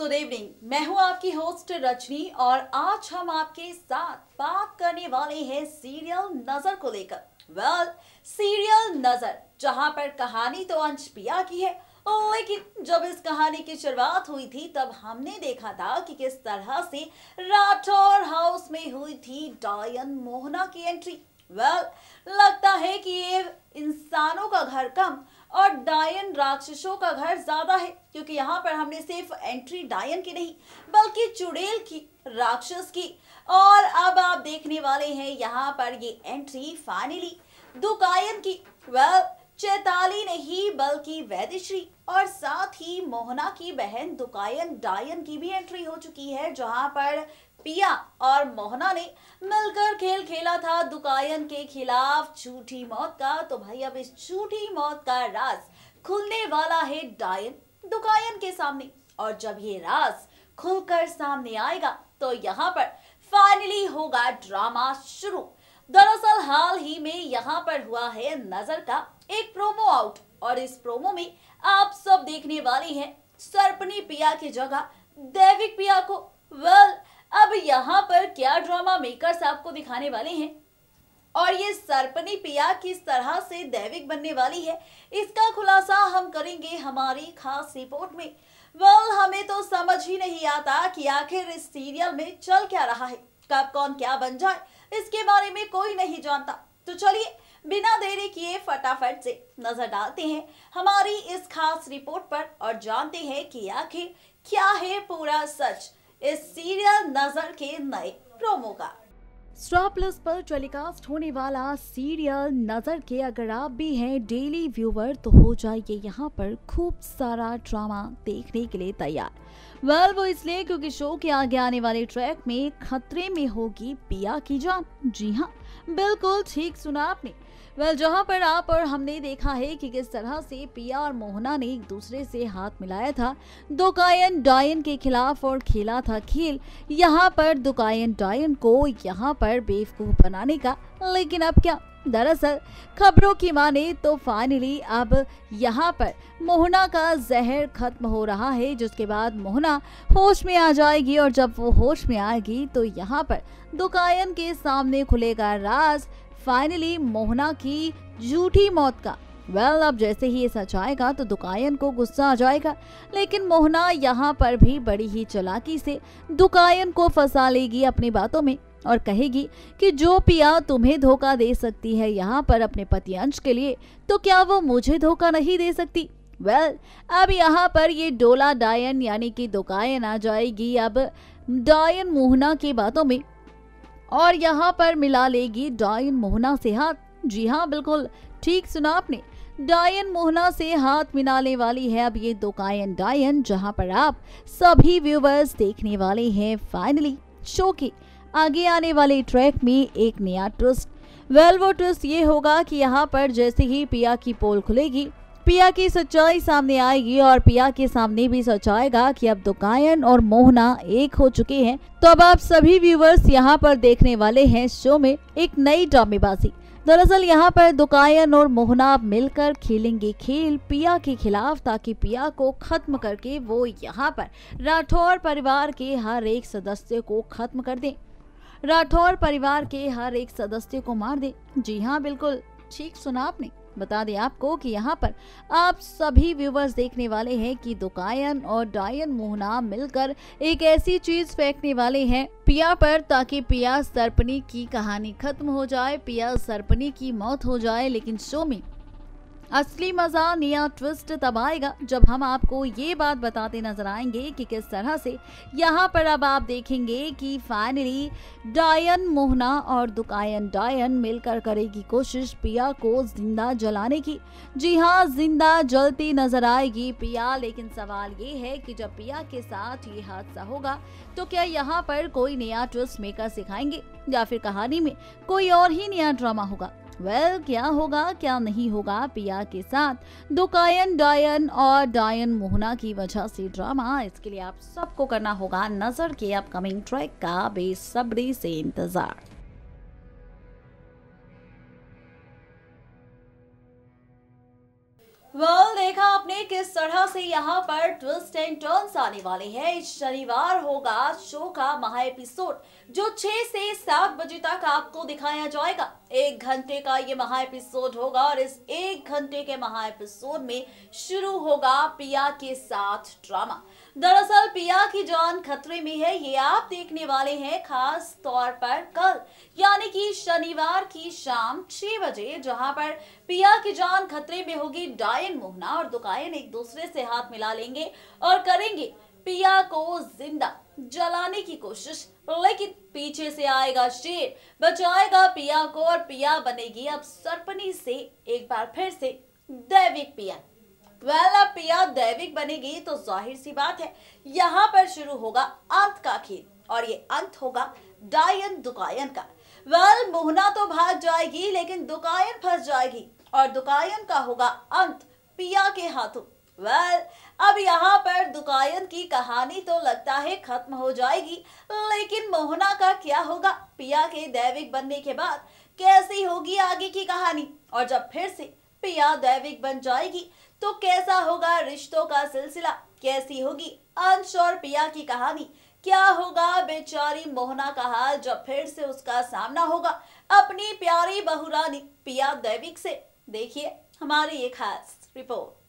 Good evening. मैं हूं आपकी होस्ट रजनी और आज हम आपके साथ बात करने वाले हैं सीरियल नजर को लेकर। सीरियल नजर जहां पर कहानी तो अंश पिया की है, लेकिन जब इस कहानी की शुरुआत हुई थी तब हमने देखा था कि किस तरह से राठौर हाउस में हुई थी डायन मोहना की एंट्री। लगता है कि ये इंसानों का घर कम और डायन राक्षसों का घर ज्यादा है, क्योंकि यहाँ पर हमने सिर्फ एंट्री डायन की नहीं बल्कि चुड़ैल की, राक्षस की, और अब आप देखने वाले हैं यहाँ पर ये एंट्री फाइनली दुकायन की। चैताली नहीं बल्कि वैदिश्री और साथ ही मोहना की बहन दुकायन डायन की भी एंट्री हो चुकी है, जहां पर पिया और मोहना ने मिलकर खेल खेला था दुकायन के खिलाफ झूठी मौत का। तो भाई अब इस झूठी मौत का राज खुलने वाला है डायन दुकायन के सामने, और जब ये राज खुलकर सामने आएगा तो यहाँ पर फाइनली होगा ड्रामा शुरू। दरअसल हाल ही में यहाँ पर हुआ है नजर का एक प्रोमो आउट, और इस प्रोमो में आप सब देखने वाले हैं सर्पनी पिया की जगह दैविक पिया को। अब यहाँ पर क्या ड्रामा मेकर्स आपको दिखाने वाले हैं और ये सर्पनी पिया किस तरह से दैविक बनने वाली है, इसका खुलासा हम करेंगे हमारी खास रिपोर्ट में। हमें तो समझ ही नहीं आता कि आखिर इस सीरियल में चल क्या रहा है, कब कौन क्या बन जाए इसके बारे में कोई नहीं जानता। तो चलिए बिना देरी किए फटाफट से नजर डालते हैं हमारी इस खास रिपोर्ट पर और जानते हैं कि आखिर क्या है पूरा सच इस सीरियल नजर के नए प्रोमो का। स्टार प्लस पर टेलीकास्ट होने वाला सीरियल नजर के अगर आप भी हैं डेली व्यूवर तो हो जाइए यहाँ पर खूब सारा ड्रामा देखने के लिए तैयार। वो इसलिए क्योंकि शो के आगे आने वाले ट्रैक में खतरे में होगी पिया की जान। जी हाँ, बिल्कुल ठीक सुना आपने। जहाँ पर आप और हमने देखा है कि किस तरह से पिया और मोहना ने एक दूसरे से हाथ मिलाया था दुकायन डायन के खिलाफ और खेला था खेल यहाँ पर दुकायन डायन को यहाँ पर बेवकूफ बनाने का। लेकिन अब क्या, दरअसल खबरों की माने तो फाइनली अब यहाँ पर मोहना का जहर खत्म हो रहा है, जिसके बाद मोहना होश में आ जाएगी और जब वो होश में आएगी तो यहाँ पर दुकायन के सामने खुलेगा राज फाइनली मोहना की झूठी मौत का। अब जैसे ही ये सच आएगा तो दुकायन को गुस्सा आ जाएगा, लेकिन मोहना यहाँ पर भी बड़ी ही चालाकी से दुकायन को फंसा लेगी अपनी बातों में और कहेगी कि जो पिया तुम्हें धोखा दे सकती है यहाँ पर अपने पति अंश के लिए, तो क्या वो मुझे धोखा नहीं दे सकती। अब यहाँ पर ये डोला डायन यानी कि दुकायन आ जाएगी अब डायन मोहना की बातों में और यहाँ पर मिला लेगी डायन मोहना से हाथ। जी हाँ, बिल्कुल ठीक सुना आपने, डायन मोहना से हाथ मिलाने वाली है अब ये दुकायन डायन, जहाँ पर आप सभी व्यूवर्स देखने वाले हैं फाइनली शो के आगे आने वाले ट्रैक में एक नया ट्विस्ट। वो ट्विस्ट ये होगा कि यहाँ पर जैसे ही पिया की पोल खुलेगी पिया की सच्चाई सामने आएगी और पिया के सामने भी सच आएगा कि अब दुकायन और मोहना एक हो चुके हैं। तो अब आप सभी व्यूवर्स यहाँ पर देखने वाले हैं शो में एक नई ड्रामेबाजी। दरअसल यहाँ पर दुकायन और मोहना मिलकर खेलेंगे खेल पिया के खिलाफ, ताकि पिया को खत्म करके वो यहाँ पर राठौर परिवार के हर एक सदस्य को खत्म कर दें, राठौर परिवार के हर एक सदस्य को मार दे। जी हाँ, बिल्कुल ठीक सुना आपने। बता दें आपको कि यहाँ पर आप सभी व्यूवर्स देखने वाले हैं कि दुकायन और डायन मोहना मिलकर एक ऐसी चीज फेंकने वाले हैं पिया पर, ताकि पिया सर्पनी की कहानी खत्म हो जाए, पिया सर्पनी की मौत हो जाए। लेकिन शो में असली मजा, नया ट्विस्ट तब आएगा जब हम आपको ये बात बताते नजर आएंगे कि किस तरह से यहाँ पर अब आप देखेंगे कि फाइनली डायन मोहना और दुकायन डायन मिलकर करेगी कोशिश पिया को जिंदा जलाने की। जी हाँ, जिंदा जलती नजर आएगी पिया। लेकिन सवाल ये है कि जब पिया के साथ ये हादसा होगा तो क्या यहाँ पर कोई नया ट्विस्ट मेकर सिखाएंगे या फिर कहानी में कोई और ही नया ड्रामा होगा। क्या होगा क्या नहीं होगा पिया के साथ दुकायन डायन और डायन मोहना की वजह से ड्रामा, इसके लिए आप सबको करना होगा नजर के अपकमिंग ट्रैक का बेसब्री से इंतजार। देखा आपने किस तरह से यहाँ पर ट्विस्ट एंड टर्न्स आने वाले हैं। इस शनिवार होगा शो का महा एपिसोड जो 6 से 7 बजे तक आपको दिखाया जाएगा। 1 घंटे का ये महा एपिसोड होगा और इस 1 घंटे के महा एपिसोड में शुरू होगा पिया के साथ ड्रामा। दरअसल पिया की जान खतरे में है, ये आप देखने वाले हैं खास तौर पर कल यानी कि शनिवार की शाम 6 बजे, जहां पर पिया की जान खतरे में होगी। डायन, मोहना और दुकायन एक दूसरे से हाथ मिला लेंगे और करेंगे पिया को जिंदा जलाने की कोशिश, लेकिन पीछे से आएगा शेर, बचाएगा पिया को और पिया बनेगी अब सरपनी से एक बार फिर से दैविक पिया। अब पिया दैविक बनेगी तो जाहिर सी बात है यहाँ पर शुरू होगा अंत का खेल और ये अंत होगा डायन दुकायन का। मोहना तो भाग जाएगी लेकिन दुकायन फंस जाएगी और दुकायन का होगा अंत पिया के हाथों। अब यहाँ पर दुकायन की कहानी तो लगता है खत्म हो जाएगी, लेकिन मोहना का क्या होगा? पिया के दैविक बनने के बाद कैसी होगी आगे की कहानी? और जब फिर से पिया दैविक बन जाएगी तो कैसा होगा रिश्तों का सिलसिला? कैसी होगी अंश और पिया की कहानी? क्या होगा बेचारी मोहना का हाल जब फिर से उसका सामना होगा अपनी प्यारी बहुरानी पिया दैविक से? देखिए हमारी ये खास रिपोर्ट।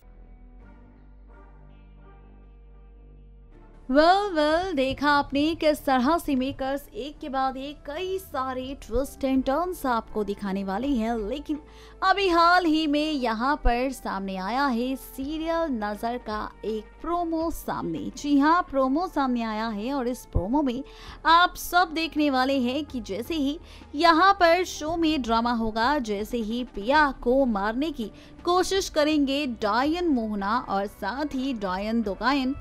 देखा आपने किस तरह से मेकर्स एक के बाद एक कई सारे ट्विस्ट एंड टर्न्स आपको दिखाने वाले हैं, लेकिन अभी हाल ही में यहाँ पर सामने आया है सीरियल नजर का एक प्रोमो सामने। जी हाँ, प्रोमो सामने आया है और इस प्रोमो में आप सब देखने वाले हैं कि जैसे ही यहाँ पर शो में ड्रामा होगा, जैसे ही पिया को मारने की कोशिश करेंगे डायन मोहना और साथ ही डायन दुकायन,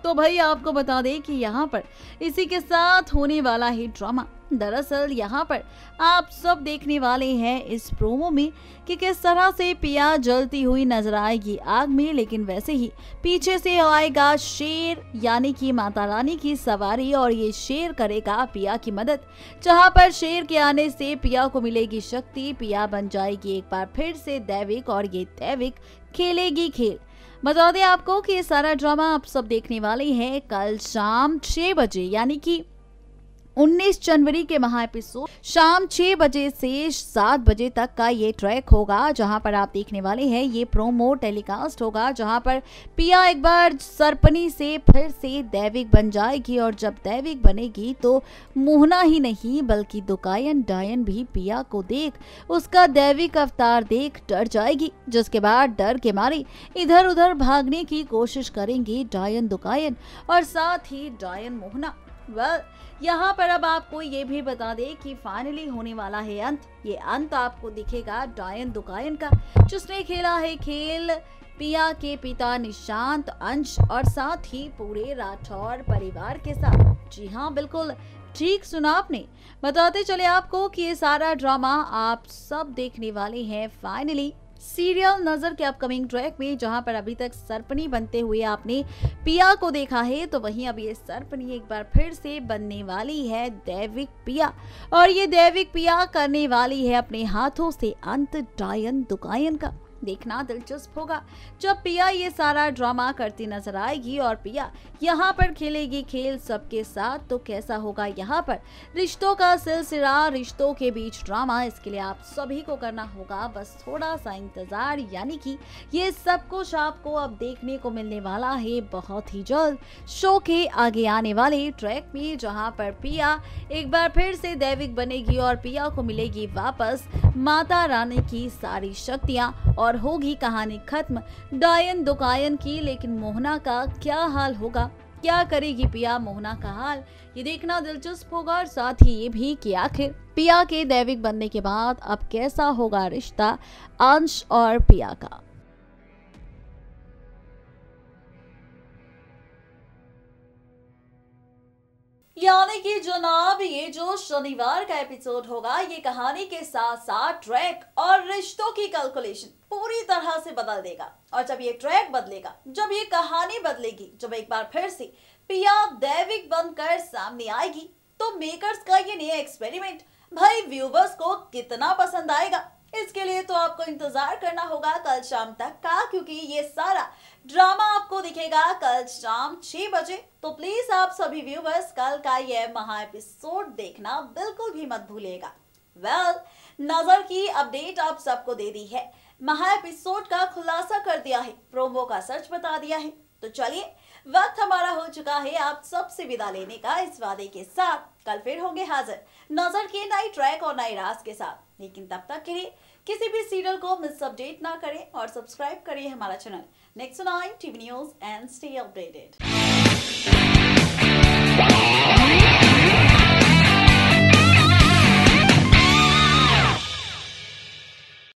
तो भाई आपको बता दें कि यहाँ पर इसी के साथ होने वाला है ड्रामा। दरअसल यहाँ पर आप सब देखने वाले हैं इस प्रोमो में कि किस तरह से पिया जलती हुई नजर आएगी आग में, लेकिन वैसे ही पीछे से आएगा शेर यानी कि माता रानी की सवारी और ये शेर करेगा पिया की मदद। जहाँ पर शेर के आने से पिया को मिलेगी शक्ति, पिया बन जाएगी एक बार फिर से दैविक और ये दैविक खेलेगी खेल। बता दें आपको कि ये सारा ड्रामा आप सब देखने वाले हैं कल शाम 6 बजे यानी कि 19 जनवरी के महा एपिसोड शाम 6 बजे से 7 बजे तक का ये ट्रैक होगा, जहां पर आप देखने वाले हैं ये प्रोमो टेलीकास्ट होगा, जहां पर पिया एक बार सरपनी से फिर से दैविक बन जाएगी और जब दैविक बनेगी तो मोहना ही नहीं बल्कि दुकायन डायन भी पिया को देख उसका दैविक अवतार देख डर जाएगी, जिसके बाद डर के मारे इधर उधर भागने की कोशिश करेंगे डायन दुकायन और साथ ही डायन मोहना। यहाँ पर अब आपको ये भी बता दें कि फाइनली होने वाला है अंत। ये अंत आपको दिखेगा डायन दुकायन का, जिसने खेला है खेल पिया के पिता निशांत, अंश और साथ ही पूरे राठौर परिवार के साथ। जी हाँ, बिल्कुल ठीक सुना आपने। बताते चले आपको कि ये सारा ड्रामा आप सब देखने वाले हैं फाइनली सीरियल नजर के अपकमिंग ट्रैक में, जहां पर अभी तक सरपनी बनते हुए आपने पिया को देखा है, तो वहीं अब ये सरपनी एक बार फिर से बनने वाली है दैविक पिया और ये दैविक पिया करने वाली है अपने हाथों से अंत डायन दुकायन का। देखना दिलचस्प होगा जब पिया ये सारा ड्रामा करती नजर आएगी और पिया यहाँ पर खेलेगी खेल सबके साथ, तो कैसा होगा यहाँ पर रिश्तों का सिलसिला, रिश्तों के बीच ड्रामा। इसके लिए आप सभी को करना होगा बस थोड़ा सा इंतजार, यानी कि ये सब कुछ आपको अब देखने को मिलने वाला है बहुत ही जल्द शो के आगे आने वाले ट्रैक में, जहाँ पर पिया एक बार फिर से दैविक बनेगी और पिया को मिलेगी वापस माता रानी की सारी शक्तियाँ और होगी कहानी खत्म डायन दुकायन की। लेकिन मोहना का क्या हाल होगा, क्या करेगी पिया मोहना का हाल, ये देखना दिलचस्प होगा और साथ ही ये भी कि आखिर पिया के दैविक बनने के बाद अब कैसा होगा रिश्ता अंश और पिया का। यानी कि जनाब ये जो शनिवार का एपिसोड होगा ये कहानी के साथ साथ ट्रैक और रिश्तों की कैलकुलेशन पूरी तरह से बदल देगा। और जब ये ट्रैक बदलेगा, जब ये कहानी बदलेगी, जब एक बार फिर से पिया दैविक बनकर सामने आएगी, तो मेकर्स का ये नया एक्सपेरिमेंट भाई व्यूवर्स को कितना पसंद आएगा, इसके लिए तो आपको इंतजार करना होगा कल शाम तक का, क्योंकि ये सारा ड्रामा आपको दिखेगा कल शाम 6 बजे। तो प्लीज आप सभी व्यूवर्स कल का ये महा एपिसोड देखना बिल्कुल भी मत भूलिएगा। नजर की अपडेट आप सबको दे दी है, महा एपिसोड का खुलासा कर दिया है, प्रोमो का सच बता दिया है। तो चलिए वक्त हमारा हो चुका है आप सबसे विदा लेने का, इस वादे के साथ कल फिर होंगे हाजिर नजर के नई ट्रैक और नई राज के साथ। लेकिन तब तक के लिए किसी भी सीरियल को मिस अपडेट ना करें और सब्सक्राइब करिए हमारा channel next 9 TV news and stay updated.